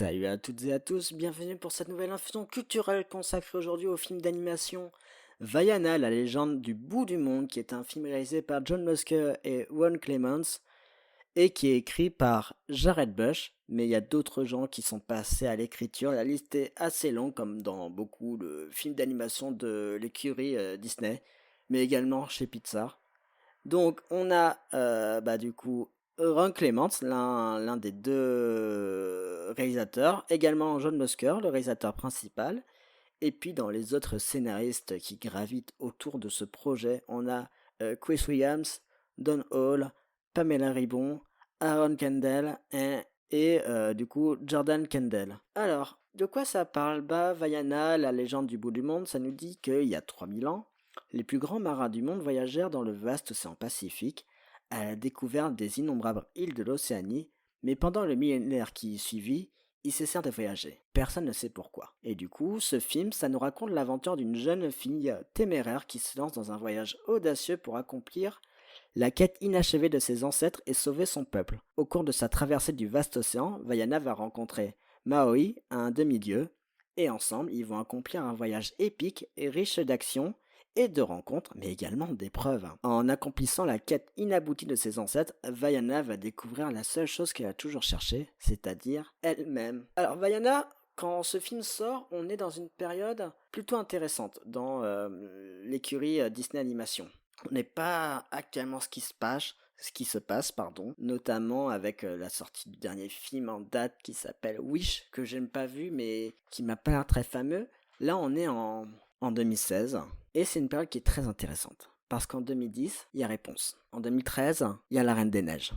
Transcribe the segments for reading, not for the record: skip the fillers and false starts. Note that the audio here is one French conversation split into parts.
Salut à toutes et à tous, bienvenue pour cette nouvelle infusion culturelle consacrée aujourd'hui au film d'animation Vaiana, la légende du bout du monde, qui est un film réalisé par John Musker et Ron Clements et qui est écrit par Jared Bush, mais il y a d'autres gens qui sont passés à l'écriture. La liste est assez longue, comme dans beaucoup de films d'animation de l'écurie Disney, mais également chez Pixar. Donc on a du coup Ron Clements, l'un des deux réalisateurs, également John Musker, le réalisateur principal, et puis dans les autres scénaristes qui gravitent autour de ce projet, on a Chris Williams, Don Hall, Pamela Ribon, Aaron Kendall et du coup Jordan Kendall. Alors, de quoi ça parle? Vaiana, la légende du bout du monde, ça nous dit qu'il y a 3000 ans, les plus grands marins du monde voyagèrent dans le vaste océan Pacifique à la découverte des innombrables îles de l'Océanie, mais pendant le millénaire qui suivit, ils cessèrent de voyager. Personne ne sait pourquoi. Et du coup, ce film, ça nous raconte l'aventure d'une jeune fille téméraire qui se lance dans un voyage audacieux pour accomplir la quête inachevée de ses ancêtres et sauver son peuple. Au cours de sa traversée du vaste océan, Vaiana va rencontrer Maui, un demi-dieu, et ensemble, ils vont accomplir un voyage épique et riche d'action et de rencontres, mais également d'épreuves. En accomplissant la quête inaboutie de ses ancêtres, Vaiana va découvrir la seule chose qu'elle a toujours cherchée, c'est-à-dire elle-même. Alors Vaiana, quand ce film sort, on est dans une période plutôt intéressante dans l'écurie Disney Animation. On n'est pas actuellement ce qui se passe, notamment avec la sortie du dernier film en date qui s'appelle Wish, que j'ai pas vu mais qui m'a pas l'air très fameux. Là, on est en 2016 et c'est une période qui est très intéressante parce qu'en 2010, il y a Réponse. En 2013, il y a La Reine des Neiges.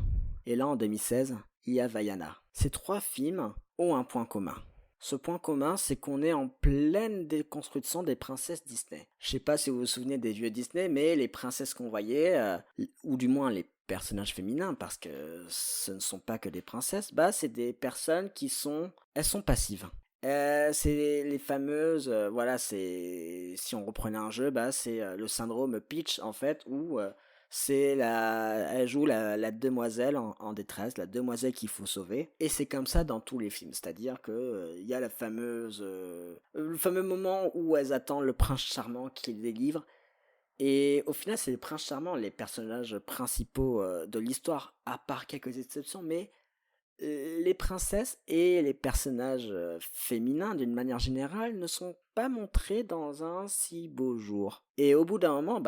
Et là, en 2016, il y a Vaiana. Ces trois films ont un point commun. Ce point commun, c'est qu'on est en pleine déconstruction des princesses Disney. Je sais pas si vous vous souvenez des vieux Disney, mais les princesses qu'on voyait, ou du moins les personnages féminins, parce que ce ne sont pas que des princesses, c'est des personnes elles sont passives. C'est les fameuses, si on reprenait un jeu, c'est le syndrome Peach en fait, où elle joue la demoiselle en détresse, la demoiselle qu'il faut sauver. Et c'est comme ça dans tous les films, c'est-à-dire que il y a le fameux moment où elles attendent le prince charmant qui les délivre. Et au final, c'est les princes charmants, les personnages principaux de l'histoire, à part quelques exceptions, mais les princesses et les personnages féminins, d'une manière générale, ne sont pas montrés dans un si beau jour. Et au bout d'un moment,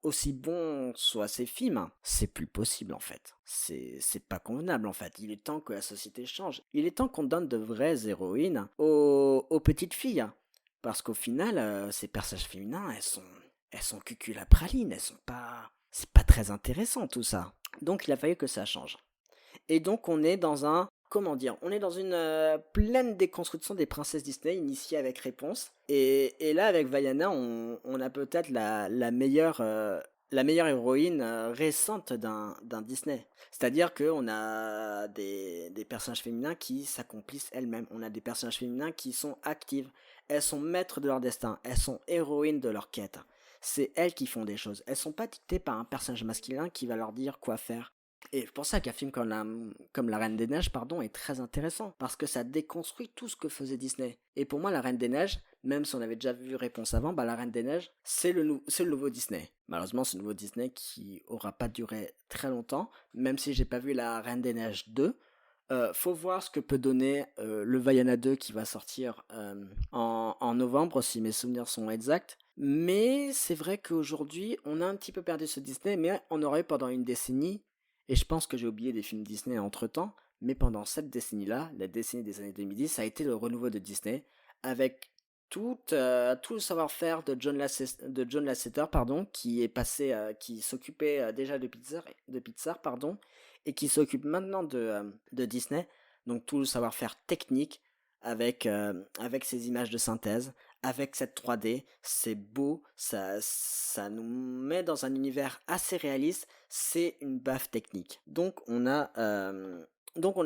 aussi bon soient ces films, c'est plus possible en fait. C'est pas convenable en fait. Il est temps que la société change. Il est temps qu'on donne de vraies héroïnes aux petites filles. Parce qu'au final, ces personnages féminins, elles sont cuculapralines, elles sont pas... C'est pas très intéressant tout ça. Donc il a fallu que ça change. Et donc on est dans on est dans une pleine déconstruction des princesses Disney initiée avec Réponse. Et là avec Vaiana, on a peut-être la meilleure héroïne récente d'un Disney. C'est-à-dire qu'on a des personnages féminins qui s'accomplissent elles-mêmes. On a des personnages féminins qui sont actives. Elles sont maîtres de leur destin. Elles sont héroïnes de leur quête. C'est elles qui font des choses. Elles sont pas dictées par un personnage masculin qui va leur dire quoi faire. Et c'est pour ça qu'un film comme la Reine des Neiges est très intéressant, parce que ça déconstruit tout ce que faisait Disney. Et pour moi, la Reine des Neiges, même si on avait déjà vu Réponse avant, la Reine des Neiges, c'est le nouveau Disney. Malheureusement, c'est le nouveau Disney qui aura pas duré très longtemps, même si j'ai pas vu la Reine des Neiges 2. Faut voir ce que peut donner le Vaiana 2 qui va sortir en novembre, si mes souvenirs sont exacts. Mais c'est vrai qu'aujourd'hui, on a un petit peu perdu ce Disney, mais on aurait eu pendant une décennie. Et je pense que j'ai oublié des films Disney entre-temps, mais pendant cette décennie-là, la décennie des années 2010, ça a été le renouveau de Disney, avec tout le savoir-faire de John Lasseter, qui est passé, qui s'occupait déjà de Pixar, et qui s'occupe maintenant de Disney. Donc tout le savoir-faire technique avec ces images de synthèse, avec cette 3D, c'est beau, ça nous met dans un univers assez réaliste, c'est une baffe technique. Donc on a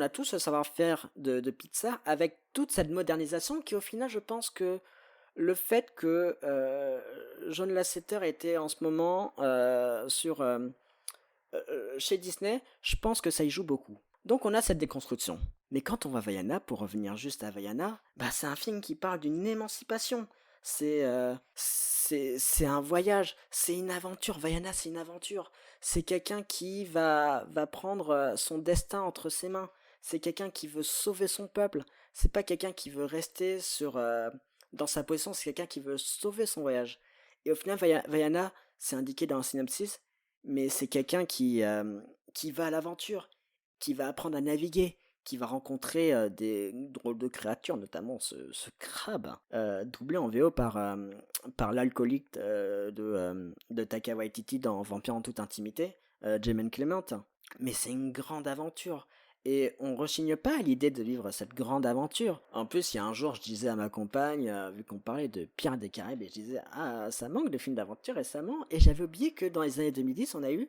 tout ce savoir-faire de Pixar avec toute cette modernisation qui au final je pense que le fait que John Lasseter était en ce moment chez Disney, je pense que ça y joue beaucoup. Donc on a cette déconstruction. Mais quand on voit Vaiana, pour revenir juste à Vaiana, bah c'est un film qui parle d'une émancipation. C'est un voyage, c'est une aventure. Vaiana, c'est une aventure. C'est quelqu'un qui va prendre son destin entre ses mains. C'est quelqu'un qui veut sauver son peuple. C'est pas quelqu'un qui veut rester dans sa position, c'est quelqu'un qui veut sauver son voyage. Et au final, Vaiana, c'est indiqué dans le synopsis, mais c'est quelqu'un qui va à l'aventure, qui va apprendre à naviguer, qui va rencontrer des drôles de créatures, notamment ce crabe, doublé en VO par l'alcoolique de Taika Waititi dans Vampire en toute intimité, Jemaine Clement. Mais c'est une grande aventure. Et on rechigne pas à l'idée de vivre cette grande aventure. En plus, il y a un jour, je disais à ma compagne, vu qu'on parlait de Pirates des Caraïbes, et je disais, ah, ça manque de films d'aventure récemment. Et j'avais oublié que dans les années 2010, on a eu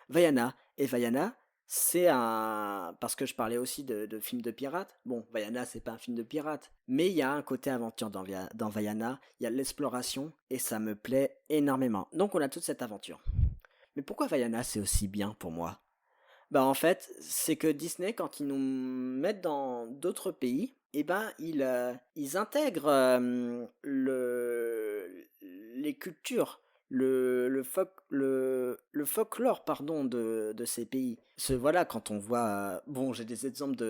Vaiana. Et Vaiana, c'est un. Parce que je parlais aussi de films de pirates. Bon, Vaiana, c'est pas un film de pirates. Mais il y a un côté aventure dans Vaiana. Il y a l'exploration. Et ça me plaît énormément. Donc, on a toute cette aventure. Mais pourquoi Vaiana, c'est aussi bien pour moi? Bah en fait, c'est que Disney, quand ils nous mettent dans d'autres pays, eh ben ils intègrent les cultures, le folklore pardon de ces pays. Voilà, quand on voit, bon, j'ai des exemples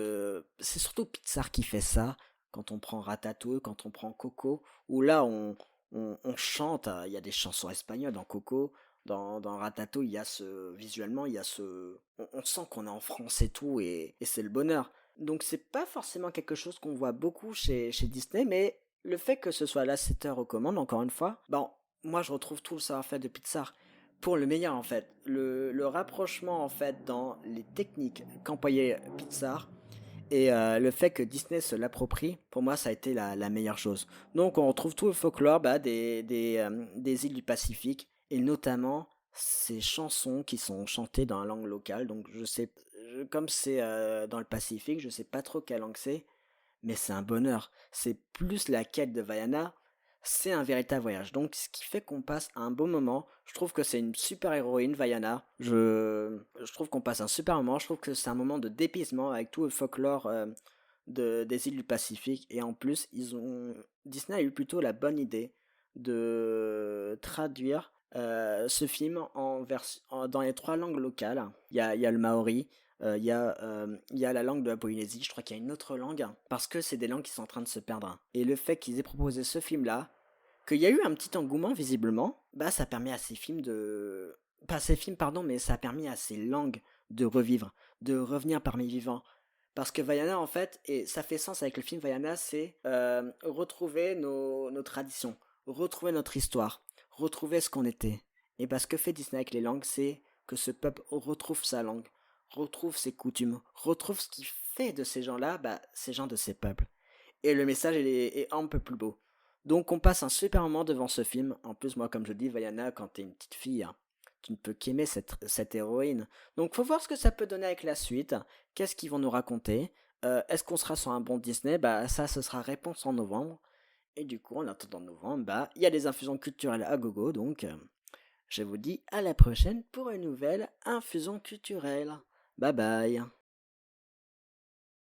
c'est surtout Pixar qui fait ça. Quand on prend Ratatouille, quand on prend Coco, où là on chante, il y a des chansons espagnoles dans Coco. Dans Ratatouille, il y a visuellement, il y a on sent qu'on est en France et tout, et c'est le bonheur. Donc c'est pas forcément quelque chose qu'on voit beaucoup chez Disney, mais le fait que ce soit Lasseter aux commandes, encore une fois, bon, moi je retrouve tout le savoir-faire de Pixar pour le meilleur en fait. Le rapprochement en fait dans les techniques qu'employait Pixar et le fait que Disney se l'approprie, pour moi, ça a été la meilleure chose. Donc, on retrouve tout le folklore des îles du Pacifique, et notamment ces chansons qui sont chantées dans la langue locale. Donc, comme c'est dans le Pacifique, je sais pas trop quelle langue c'est, mais c'est un bonheur. C'est plus la quête de Vaiana, c'est un véritable voyage. Donc, ce qui fait qu'on passe un beau moment. Je trouve que c'est une super héroïne, Vaiana. Je trouve qu'on passe un super moment. Je trouve que c'est un moment de dépaysement avec tout le folklore des îles du Pacifique. Et en plus, Disney a eu plutôt la bonne idée de traduire ce film dans les trois langues locales. Il y a le maori, il y a la langue de la Polynésie, je crois qu'il y a une autre langue, parce que c'est des langues qui sont en train de se perdre. Et le fait qu'ils aient proposé ce film-là, qu'il y a eu un petit engouement visiblement, bah ça permet à ces films de... Pas ces films, pardon, mais ça a permis à ces langues de revivre, de revenir parmi les vivants. Parce que Vaiana, en fait, et ça fait sens avec le film Vaiana, c'est retrouver nos traditions, retrouver notre histoire, retrouver ce qu'on était. Et bah, ce que fait Disney avec les langues, c'est que ce peuple retrouve sa langue, retrouve ses coutumes, retrouve ce qui fait de ces gens-là, bah, ces gens de ces peuples. Et le message est un peu plus beau. Donc on passe un super moment devant ce film. En plus, moi, comme je dis, Vaiana, quand t'es une petite fille, hein, tu ne peux qu'aimer cette héroïne. Donc faut voir ce que ça peut donner avec la suite. Qu'est-ce qu'ils vont nous raconter? Est-ce qu'on sera sur un bon Disney? Bah ça, ce sera réponse en novembre. Et du coup, en attendant novembre, bah il y a des infusions culturelles à gogo. Donc je vous dis à la prochaine pour une nouvelle infusion culturelle. Bye bye.